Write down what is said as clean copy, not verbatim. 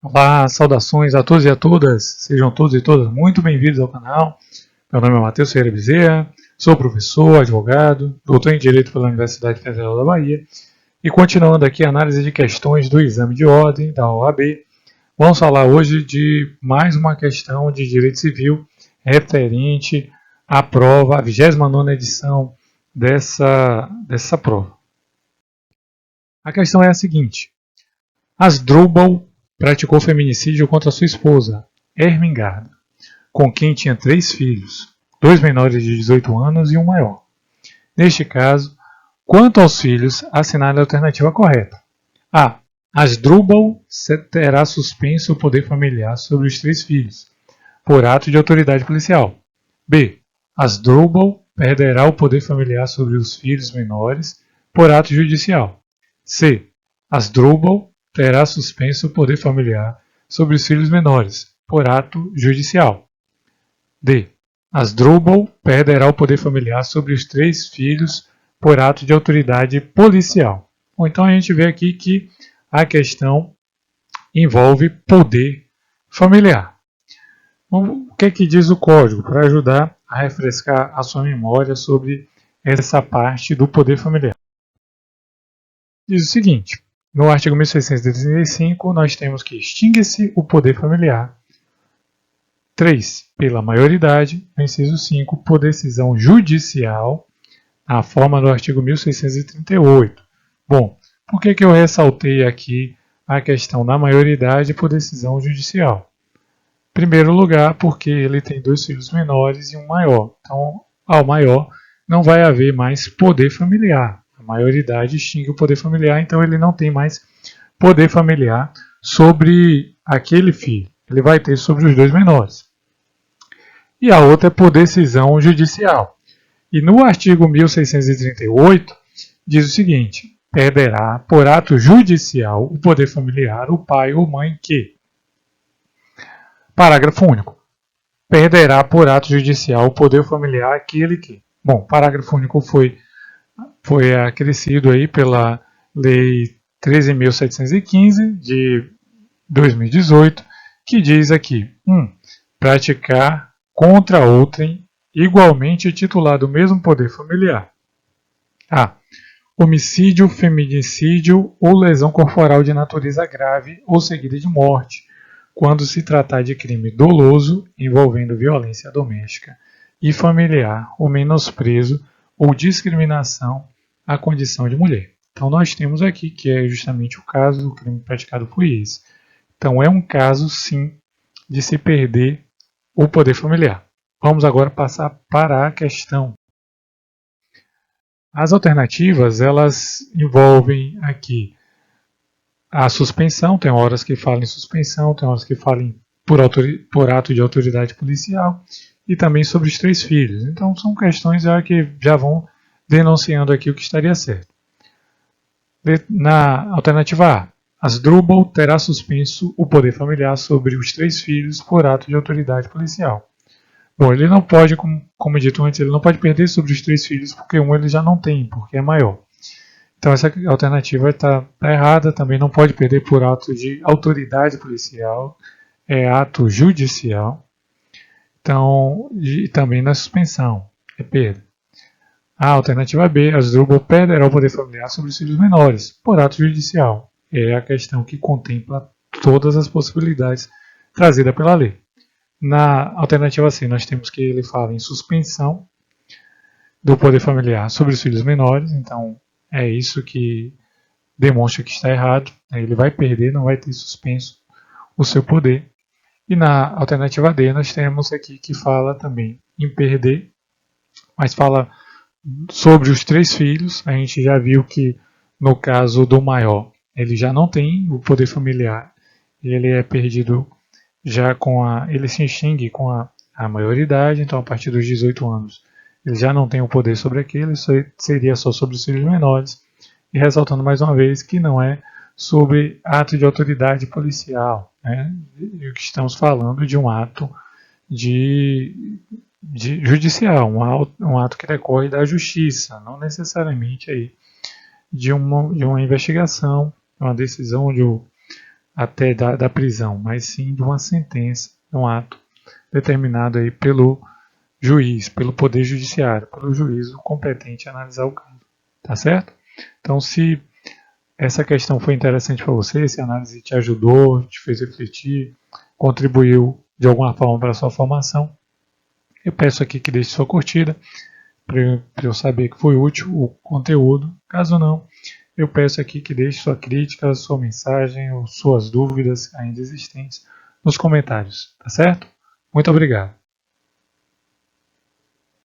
Olá, saudações a todos e a todas, sejam todos e todas muito bem-vindos ao canal. Meu nome é Matheus Ferreira Bezerra, sou professor, advogado, doutor em Direito pela Universidade Federal da Bahia e continuando aqui a análise de questões do exame de ordem da OAB, vamos falar hoje de mais uma questão de Direito Civil referente à prova, a 29ª edição dessa prova. A questão é a seguinte: Asdrubal praticou feminicídio contra sua esposa, Ermengarda, com quem tinha 3 filhos, 2 menores de 18 anos e um maior. Neste caso, quanto aos filhos, assinale a alternativa correta. A. Asdrubal terá suspenso o poder familiar sobre os 3 filhos, por ato de autoridade policial. B. Asdrubal perderá o poder familiar sobre os filhos menores, por ato judicial. C. Asdrubal terá suspenso o poder familiar sobre os filhos menores, por ato judicial. D. Asdrubal perderá o poder familiar sobre os 3 filhos por ato de autoridade policial. Ou então a gente vê aqui que a questão envolve poder familiar. O que é que diz o código para ajudar a refrescar a sua memória sobre essa parte do poder familiar? Diz o seguinte: no artigo 1635, nós temos que extingue-se o poder familiar. 3. Pela maioridade. No inciso 5, por decisão judicial, na forma do artigo 1638. Bom, por que eu ressaltei aqui a questão da maioridade por decisão judicial? Em primeiro lugar, porque ele tem 2 filhos menores e um maior. Então, ao maior, não vai haver mais poder familiar. A maioridade extingue o poder familiar, então ele não tem mais poder familiar sobre aquele filho. Ele vai ter sobre os 2 menores. E a outra é por decisão judicial. E no artigo 1638 diz o seguinte: perderá por ato judicial o poder familiar o pai ou mãe que. Parágrafo único. Perderá por ato judicial o poder familiar aquele que. Bom, parágrafo único foi acrescido aí pela Lei 13.715 de 2018, que diz aqui: 1. Praticar contra outrem igualmente titular do mesmo poder familiar. A. Homicídio, feminicídio ou lesão corporal de natureza grave ou seguida de morte, quando se tratar de crime doloso envolvendo violência doméstica e familiar ou menosprezo ou discriminação à condição de mulher. Então nós temos aqui que é justamente o caso do crime praticado por esse. Então é um caso sim de se perder o poder familiar. Vamos agora passar para a questão. As alternativas, elas envolvem aqui a suspensão, tem horas que falam em suspensão, tem horas que falam por ato de autoridade policial e também sobre os 3 filhos. Então são questões que já vão denunciando aqui o que estaria certo. Na alternativa A, Asdrubal terá suspenso o poder familiar sobre os 3 filhos por ato de autoridade policial. Bom, ele não pode, como dito antes, ele não pode perder sobre os 3 filhos, porque um ele já não tem, porque é maior. Então essa alternativa está errada, também não pode perder por ato de autoridade policial, é ato judicial. Então, e também na suspensão, é perda. A alternativa B, Asdrubal perderá o poder familiar sobre os filhos menores, por ato judicial. É a questão que contempla todas as possibilidades trazidas pela lei. Na alternativa C, nós temos que ele fala em suspensão do poder familiar sobre os filhos menores, então é isso que demonstra que está errado. Ele vai perder, não vai ter suspenso o seu poder. E na alternativa D, nós temos aqui que fala também em perder, mas fala sobre os 3 filhos. A gente já viu que no caso do maior, ele já não tem o poder familiar, ele é perdido já ele se extingue com a maioridade, então a partir dos 18 anos ele já não tem o poder sobre aquele, isso seria só sobre os filhos menores. E ressaltando mais uma vez que não é sobre ato de autoridade policial, né? E que estamos falando de um ato de judicial, um ato que decorre da justiça, não necessariamente aí de uma investigação, uma decisão até da prisão, mas sim de uma sentença, de um ato determinado aí pelo juiz, pelo Poder Judiciário, pelo juízo competente a analisar o caso. Tá certo? Então, se essa questão foi interessante para você, se a análise te ajudou, te fez refletir, contribuiu de alguma forma para a sua formação, eu peço aqui que deixe sua curtida, para eu saber que foi útil o conteúdo. Caso não, eu peço aqui que deixe sua crítica, sua mensagem ou suas dúvidas ainda existentes nos comentários, tá certo? Muito obrigado.